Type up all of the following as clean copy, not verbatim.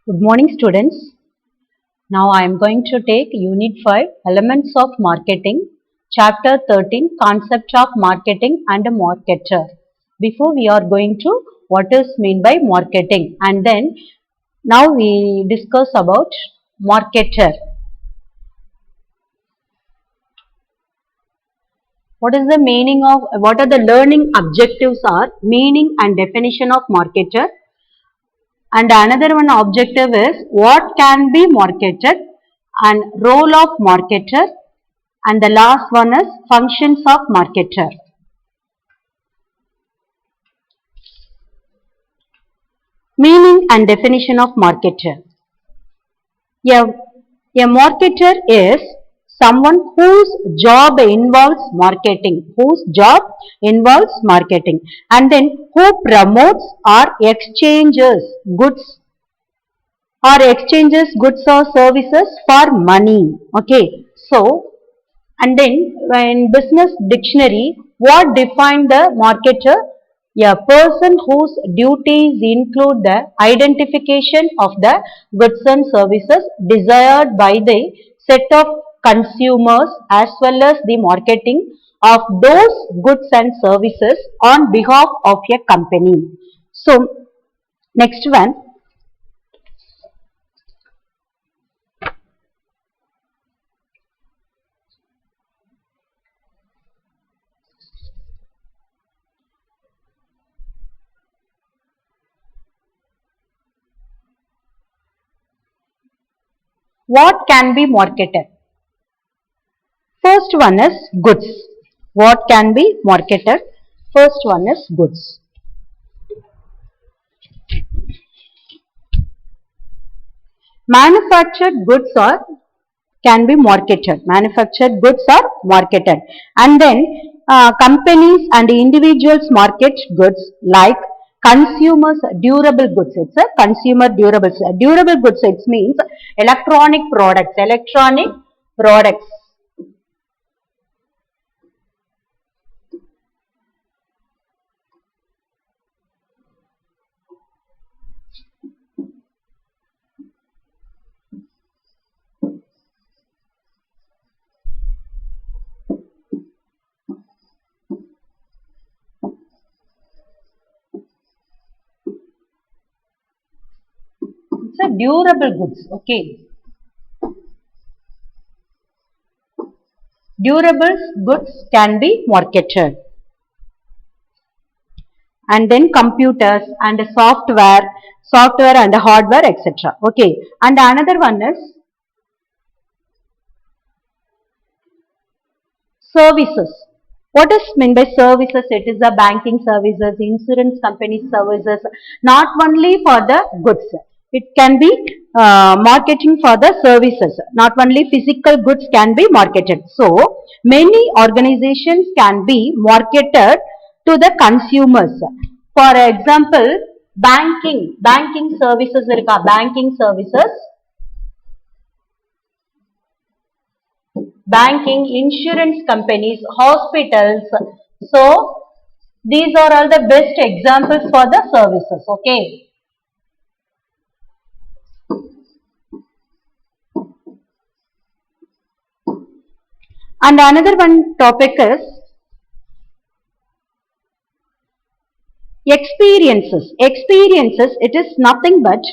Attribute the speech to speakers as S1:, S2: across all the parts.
S1: Good morning, students. Now I am going to take Unit 5 Elements of Marketing, Chapter 13 Concept of Marketing and a Marketer. Before we are going to what is mean by marketing, and then now we discuss about marketer. What is the meaning of, what are the learning objectives are, meaning and definition of marketer? And another one objective is what can be marketed and role of marketer, and the last one is functions of marketer. Meaning and definition of marketer. A marketer is someone whose job involves marketing, and then who promotes or exchanges goods or services for money. Okay, so and then in business dictionary, what define the marketer? A person whose duties include the identification of the goods and services desired by the set of consumers as well as the marketing of those goods and services on behalf of a company. So, next one. What can be marketed? First one is goods. What can be marketed? First one is goods. Manufactured goods can be marketed. Manufactured goods are marketed. And then companies and individuals market goods like consumers durable goods. It's a consumer durables. Durable goods, it means electronic products. It's a durable goods. Okay. Durable goods can be marketed. And then computers and software and hardware, etc. Okay. And another one is services. What is meant by services? It is the banking services, insurance company services, not only for the goods. It can be marketing for the services. Not only physical goods can be marketed. So, many organizations can be marketed to the consumers. For example, banking services, banking, insurance companies, hospitals. So, these are all the best examples for the services. Okay. And another one topic is experiences. Experiences, it is nothing but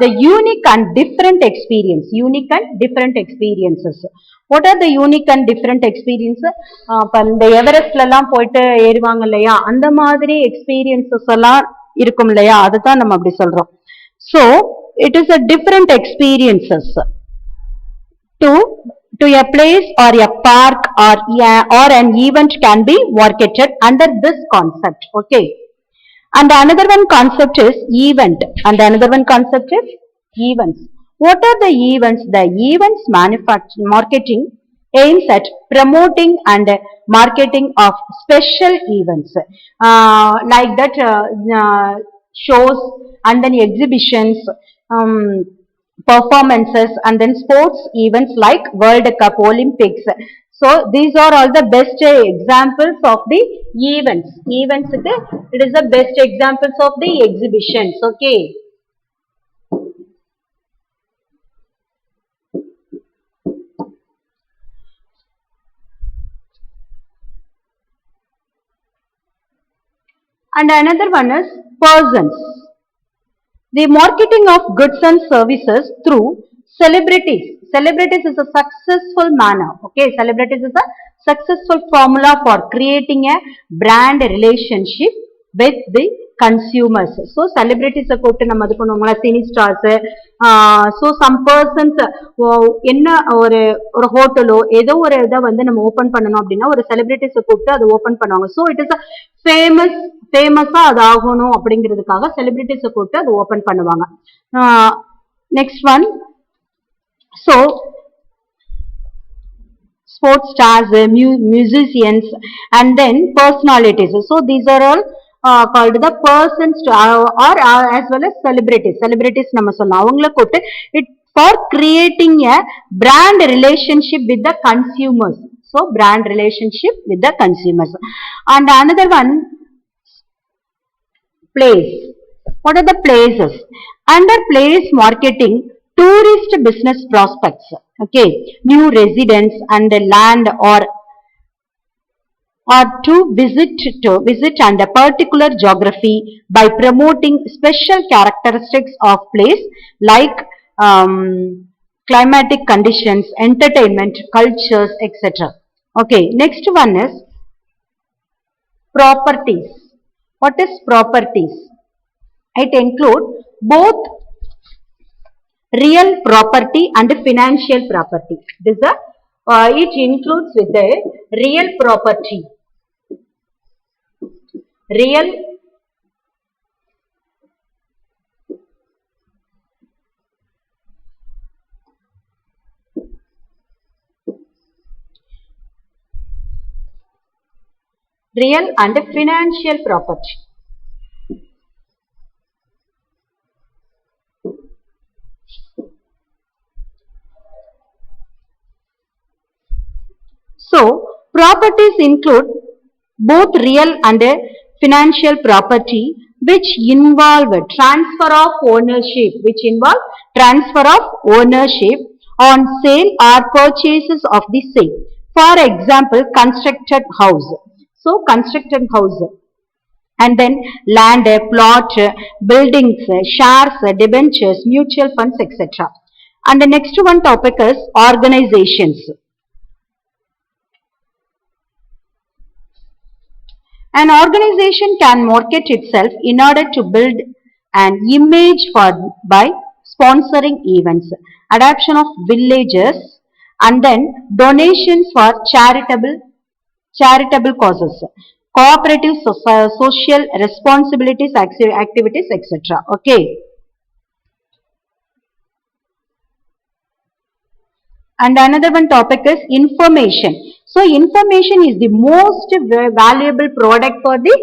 S1: the unique and different experience. Unique and different experiences. What are the unique and different experiences? இந்த எவரெஸ்ட்ல எல்லாம் போயிட்டு ஏறுவாங்க இல்லையா, அந்த மாதிரி experiences எல்லாம் இருக்கும் இல்லையா, அதுதான் நம்ம அப்படி சொல்றோம். So, it is a different experiences to a place or a park or an event can be marketed under this concept. Okay. And another one concept is event. And another one concept is events. What are the events? The events marketing aims at promoting and marketing of special events. Like that shows and then exhibitions, performances, and then sports events like World Cup, Olympics. So, these are all the best examples of the events. It is the best examples of the exhibitions. Okay. And another one is persons. The marketing of goods and services through celebrities. Celebrities is a successful manner. Okay, celebrities is a successful formula for creating a brand relationship with the consumers. So celebrities கூப்பிட்டு நம்ம இது பண்ணுவாங்களா, cine stars, so some persons என்ன ஒரு ஒரு ஹோட்டலோ ஏதோ ஒரு இதை வந்து நம்ம ஓப்பன் பண்ணணும் அப்படின்னா ஒரு செலிபிரிட்டிஸை கூப்பிட்டு அதை ஓப்பன் பண்ணுவாங்க. ஸோ இட் இஸ் அ ஃபேமஸா அது ஆகணும் அப்படிங்கிறதுக்காக செலிபிரிட்டிஸை கூப்பிட்டு அதை ஓப்பன் பண்ணுவாங்க. Next one, so sports stars, musicians, and then personalities. So these are all called the persons or as well as celebrities. Celebrities நம்ம சொல்லலாம். அவங்கள கூப்பிட்டு it for creating a brand relationship with the consumers. So brand relationship with the consumers. And another one, place. What are the places? Under place marketing, tourist business prospects. Okay, new residents and land or to visit and a particular geography by promoting special characteristics of place like climatic conditions, entertainment, cultures, etc. Okay, next one is properties. What is properties? It includes both real property and financial property. This it includes with the real property. Real and financial property. So, properties include both real and financial property which involve transfer of ownership, on sale or purchases of the same. For example, constructed house. So, constructed house. And then land, plot, buildings, shares, debentures, mutual funds, etc. And the next one topic is organizations. An organization can market itself in order to build an image by sponsoring events, adoption of villages, and then donations for charitable causes, cooperative social responsibilities activities, etc. Okay. And another one topic is information. So information is the most valuable product for the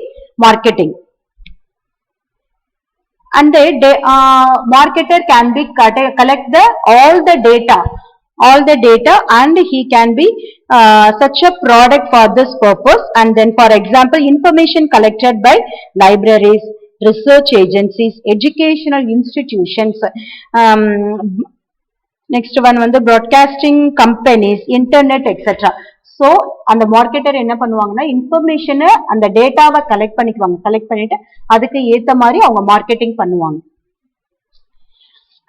S1: marketing. And the marketer can be collect all the data and he can be such a product for this purpose. And then for example, information collected by libraries, research agencies, educational institutions, next one வந்து broadcasting companies, internet, etc. So அந்த marketer என்ன பண்ணுவாங்கன்னா இன்ஃபர்மேஷனை அந்த டேட்டாவை collect பண்ணிட்டு அதுக்கு ஏத்த மாதிரி அவங்க மார்க்கெட்டிங் பண்ணுவாங்க.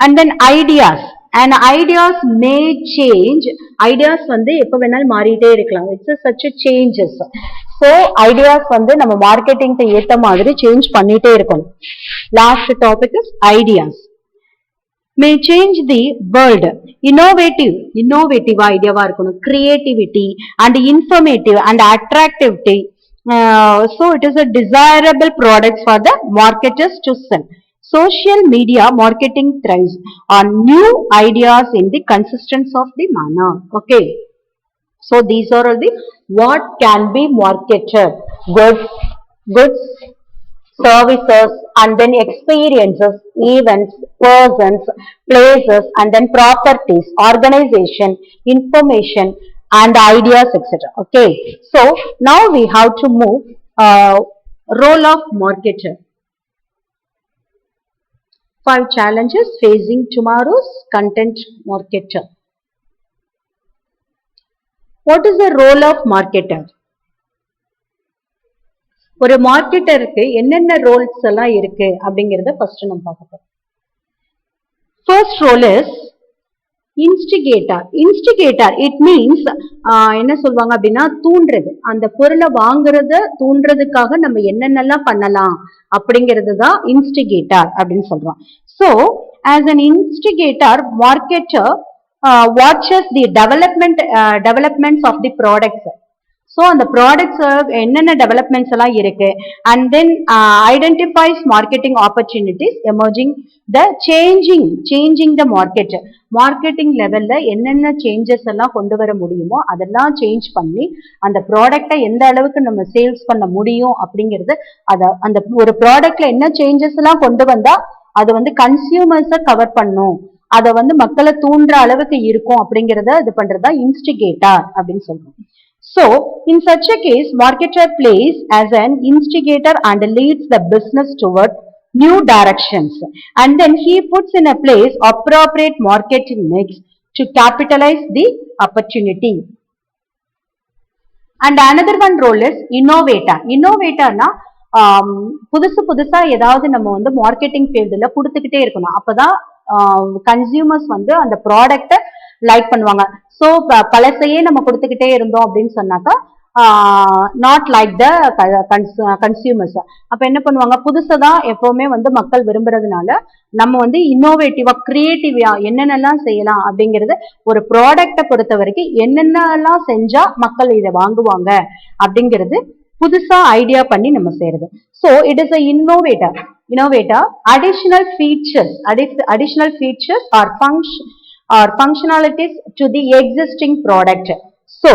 S1: And then ideas. And ideas may change. Ideas வந்து எப்ப வேணாலும் மாறிட்டே இருக்கலாம். It's such a changes. So ideas வந்து நம்ம மார்க்கெட்டிங்க்கு ஏத்த மாதிரி சேஞ்ச் பண்ணிட்டே இருக்கணும். Last topic is ideas. May change the world. Innovative idea va irukonu, creativity and informative and attractivity. So it is a desirable products for the marketers to sell. Social media marketing thrives on new ideas in the consistence of the manner. Okay, so these are all the what can be marketed: goods, services, and then experiences, events, persons, places, and then properties, organization, information, and ideas, etc. Okay, so now we have to move role of marketer. 5 challenges facing tomorrow's content marketer. What is the role of marketer? ஒரு மார்க்கெட்டருக்கு என்னென்ன Rolle's எல்லாம் இருக்கு அப்படிங்கறத first நம்ம பார்க்க போறோம். First role is instigator. Instigator it means என்ன சொல்லுவாங்க அப்படின்னா தூண்டுறது. அந்த பொருளை வாங்குறத தூண்டுறதுக்காக நம்ம என்னென்னலாம் பண்ணலாம் அப்படிங்கிறது தான் இன்ஸ்டிகேட்டர் அப்படின்னு சொல்றோம். So as an instigator marketer watches the developments of the products. So அந்த ப்ராடக்ட்ஸ் என்னென்ன டெவலப்மெண்ட்ஸ் எல்லாம் இருக்கு and then identifies marketing opportunities emerging the changing the marketing லெவல்ல என்னென்ன சேஞ்சஸ் எல்லாம் கொண்டு வர முடியுமோ அதெல்லாம் சேஞ்ச் பண்ணி அந்த ப்ராடக்டை எந்த அளவுக்கு நம்ம சேல்ஸ் பண்ண முடியும் அப்படிங்கிறது அந்த ஒரு ப்ராடக்ட்ல என்ன சேஞ்சஸ் எல்லாம் கொண்டு வந்தா அது வந்து கன்சியூமர்ஸை கவர் பண்ணும், அதை வந்து மக்களை தூண்டுற அளவுக்கு இருக்கும் அப்படிங்கிறத இது பண்றதா இன்ஸ்டிகேட்டர் அப்படின்னு சொல்றோம். So, in such a case, marketer plays as an instigator and leads the business toward new directions. And then he puts in a place appropriate marketing mix to capitalize the opportunity. And another one role is innovator. Innovator na புதுசா ஏதாவது நம்ம வந்து marketing ஃபீல்டுல கொடுத்துக்கிட்டே இருக்கணும். அப்பதான் consumers வந்து அந்த ப்ராடக்டை லைக் பண்ணுவாங்க. ஸோ பழசையே நம்ம கொடுத்துக்கிட்டே இருந்தோம் அப்படின்னு சொன்னாக்கா நாட் லைக் த கன்சியூமர்ஸ். அப்ப என்ன பண்ணுவாங்க, புதுசதான் எப்பவுமே வந்து மக்கள் விரும்புறதுனால நம்ம வந்து இன்னோவேட்டிவா கிரியேட்டிவா என்னென்னலாம் செய்யலாம் அப்படிங்கிறது ஒரு ப்ராடக்டை பொறுத்த வரைக்கும் என்னென்னலாம் செஞ்சா மக்கள் இதை வாங்குவாங்க அப்படிங்கிறது புதுசா ஐடியா பண்ணி நம்ம செய்யறது. So it is a innovator additional features or functionalities to the existing product. So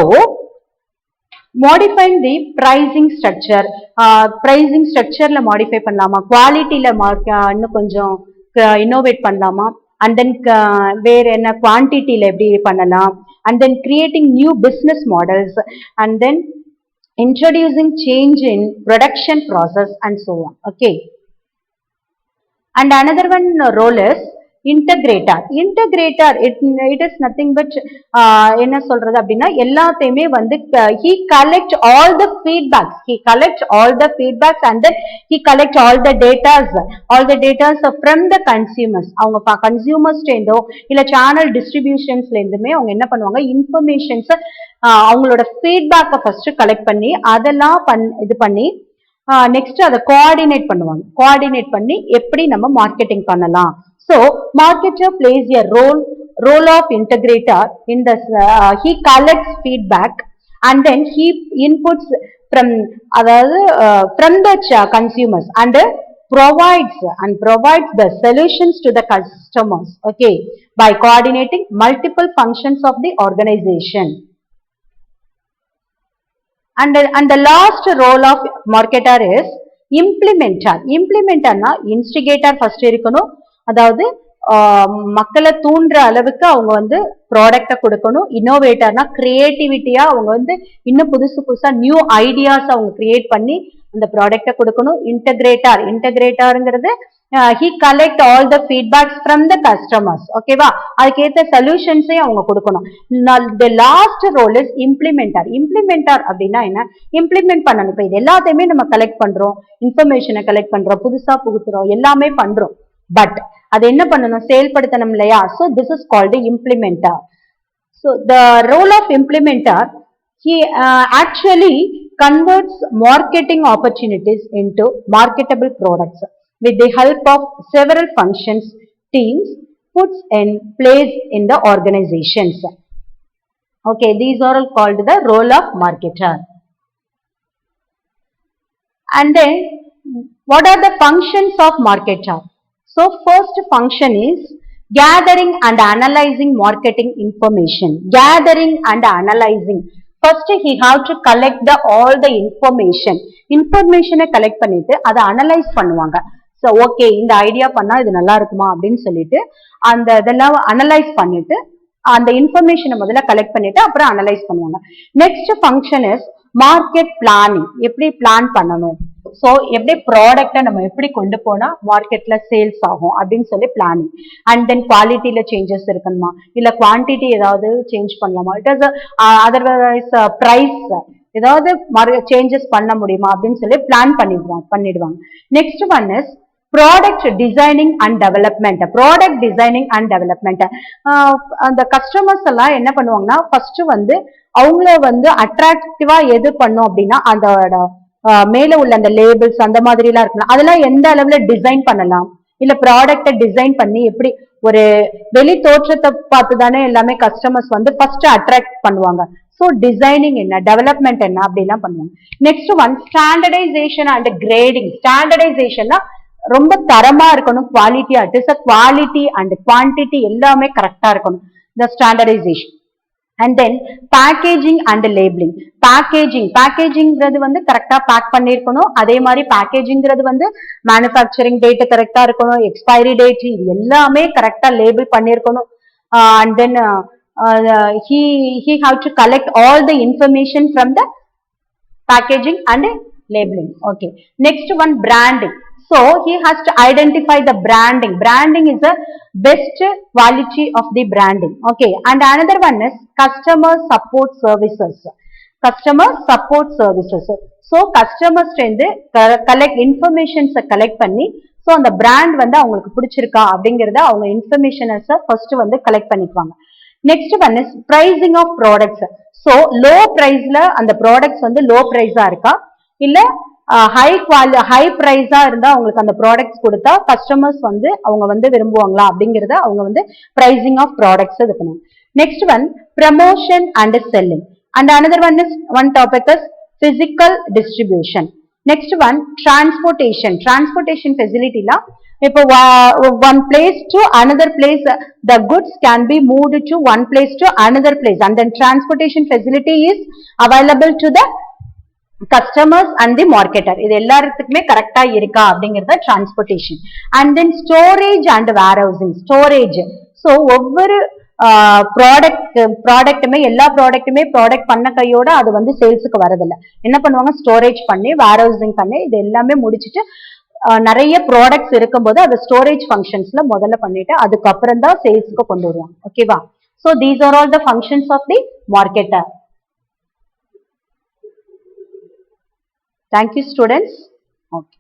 S1: modifying the pricing structureல modify பண்ணலாமா, குவாலிட்டியில இன்னும் கொஞ்சம் இன்னோவேட் பண்ணலாமா, and then வேற என்ன குவான்டிட்டியில எப்படி பண்ணலாம், and then creating new business models, and then introducing change in production process and so on. Okay. And another one role is integrator. It is nothing but என்ன சொல்றது அப்படின்னா எல்லாத்தையுமே வந்து he collect all the feedbacks and then he collect all the data from the consumers. அவங்க consumers டேந்தோ இல்ல channel டிஸ்ட்ரிபியூஷன்ஸ்ல இருந்துமே அவங்க என்ன பண்ணுவாங்க, இன்ஃபர்மேஷன்ஸ் அவங்களோட ஃபீட்பேக்கை ஃபர்ஸ்ட் கலெக்ட் பண்ணி அதெல்லாம் இது பண்ணி நெக்ஸ்ட் அதை கோஆர்டினேட் பண்ணி எப்படி நம்ம மார்க்கெட்டிங் பண்ணலாம். So marketer plays a role of integrator in the he collects feedback and then he inputs from the consumers and provides the solutions to the customers, okay, by coordinating multiple functions of the organization. And the last role of marketer is implementer na instigator first இருக்கணும், அதாவது மக்களை தூண்டுற அளவுக்கு அவங்க வந்து ப்ராடக்டை கொடுக்கணும். இன்னோவேட்டர்னா கிரியேட்டிவிட்டியா அவங்க வந்து இன்னும் புதுசா நியூ ஐடியாஸ் அவங்க கிரியேட் பண்ணி அந்த ப்ராடக்டை கொடுக்கணும். இன்டகிரேட்டர்ங்கிறது he collect all the feedbacks from the customers, ஓகேவா, அதுக்கேற்ற சொல்யூஷன்ஸே அவங்க கொடுக்கணும். the last role is implementer அப்படின்னா என்ன, இம்ப்ளிமெண்ட் பண்ணணும். இப்ப இது எல்லாத்தையுமே நம்ம கலெக்ட் பண்றோம், இன்ஃபர்மேஷனை கலெக்ட் பண்றோம், புதுசா புகுத்துறோம், எல்லாமே பண்றோம், பட் அது என்ன பண்ணணும், செயல்படுத்தணும் இல்லையா. so this is called implementer. so the role of implementer, he actually converts marketing opportunities into marketable products with the help of several functions teams puts in place in the organizations. Okay, these are all called the role of marketer. And then what are the functions of marketer? So first function is gathering and analyzing marketing information. First he have to collect all the information collect பண்ணிட்டு அதை analyse பண்ணுவாங்க. So okay, இந்த idea பண்ணா இது நல்லா இருக்குமா அப்படின்னு சொல்லிட்டு அந்த இதெல்லாம் அனலைஸ் பண்ணிட்டு அந்த இன்ஃபர்மேஷனை முதல்ல கலெக்ட் பண்ணிட்டு அப்புறம் அனலைஸ் பண்ணுவாங்க. Next function is market planning. எப்படி பிளான் பண்ணணும், ஸோ எப்படி ப்ராடக்டை நம்ம எப்படி கொண்டு போனா மார்க்கெட்ல சேல்ஸ் ஆகும் அப்படின்னு சொல்லி பிளானிங். அண்ட் தென் குவாலிட்டியில சேஞ்சஸ் இருக்கணுமா, இல்ல குவான்டிட்டி ஏதாவது சேஞ்ச் பண்ணலாமா, இட் இஸ் அதர்வைஸ் ஏதாவது சேஞ்சஸ் பண்ண முடியுமா அப்படின்னு சொல்லி பிளான் பண்ணிடுவாங்க. Next one is product designing and development. Product designing and development அந்த கஸ்டமர்ஸ் எல்லாம் என்ன பண்ணுவாங்கன்னா ஃபர்ஸ்ட் வந்து அவங்கள வந்து அட்ராக்டிவா எது பண்ணும் அப்படின்னா அதோட மேல உள்ள அந்த லேபிள்ஸ் அந்த மாதிரி எல்லாம் இருக்கலாம், அதெல்லாம் எந்த அளவுல டிசைன் பண்ணலாம், இல்ல ப்ராடக்ட டிசைன் பண்ணி எப்படி ஒரு வெளி தோற்றத்தை பார்த்து தானே எல்லாமே கஸ்டமர்ஸ் வந்து ஃபர்ஸ்ட் அட்ராக்ட் பண்ணுவாங்க. ஸோ டிசைனிங் என்ன, டெவலப்மெண்ட் என்ன அப்படிலாம் பண்ணுவாங்க. Next one standardisation and grading. ஸ்டாண்டர்டைசேஷன்னா ரொம்ப தரமா இருக்கணும், குவாலிட்டியா. It is a quality and quantity எல்லாமே கரெக்டா இருக்கணும், இந்த standardisation. And then packaging and labelling. பேக்கேஜிங்கிறது வந்து கரெக்டா பேக் பண்ணிருக்கணும். அதே மாதிரி பேக்கேஜிங்கிறது வந்து மேனுஃபேக்சரிங் டேட் கரெக்டா இருக்கணும், எக்ஸ்பைரி டேட் இது எல்லாமே கரெக்டா லேபிள் பண்ணிருக்கணும். And then he have to collect all the information from the packaging and labeling. Okay, next one branding. So he has to identify the branding. Branding is the best quality of the branding. Okay, and another one is customer support services. Customer support services. So customers வந்து collect informations collect பண்ணி so அந்த brand வந்து அவங்களுக்கு பிடிச்சிருக்கா அப்படிங்கறத அவங்க informations first வந்து collect பண்ணிக்குவாங்க. Next one is pricing of products. So low பிரைஸ்ல அந்த ப்ராடக்ட்ஸ் வந்து லோ பிரைஸா இருக்கா, இல்ல ஹை பிரைஸா இருந்தா அவங்களுக்கு அந்த ப்ராடக்ட்ஸ் கொடுத்தா கஸ்டமர்ஸ் வந்து அவங்க வந்து விரும்புவாங்களா அப்படிங்கறத அவங்க வந்து பிரைசிங் ஆஃப் ப்ராடக்ட்ஸ் இது பண்ணுவாங்க. Next one promotion and selling. And another one is one topic is physical distribution. Next one transportation ஃபெசிலிட்டிலாம் இப்போ one place to another place, the goods can be moved to one place to another place, and then transportation facility is available to the customers and the marketer. இது எல்லாத்துக்குமே கரெக்டா இருக்கா அப்படிங்கறத transportation. And then storage and warehousing. Storage so ஒவ்வொரு ப்ராடக்ட்டுமே எல்லா ப்ராடக்ட்டுமே product பண்ண கையோட அது வந்து சேல்ஸுக்கு வரதில்லை. என்ன பண்ணுவாங்க, ஸ்டோரேஜ் பண்ணி வேர்ஹவுசிங் பண்ணி இது எல்லாமே முடிச்சுட்டு நிறைய ப்ராடக்ட்ஸ் இருக்கும்போது அது ஸ்டோரேஜ் ஃபங்க்ஷன்ஸ்ல முதல்ல பண்ணிட்டு அதுக்கப்புறம் தான் சேல்ஸ்க்கு கொண்டு வருவாங்க. ஓகேவா? So these are all the functions of the marketer. Thank you students. Okay.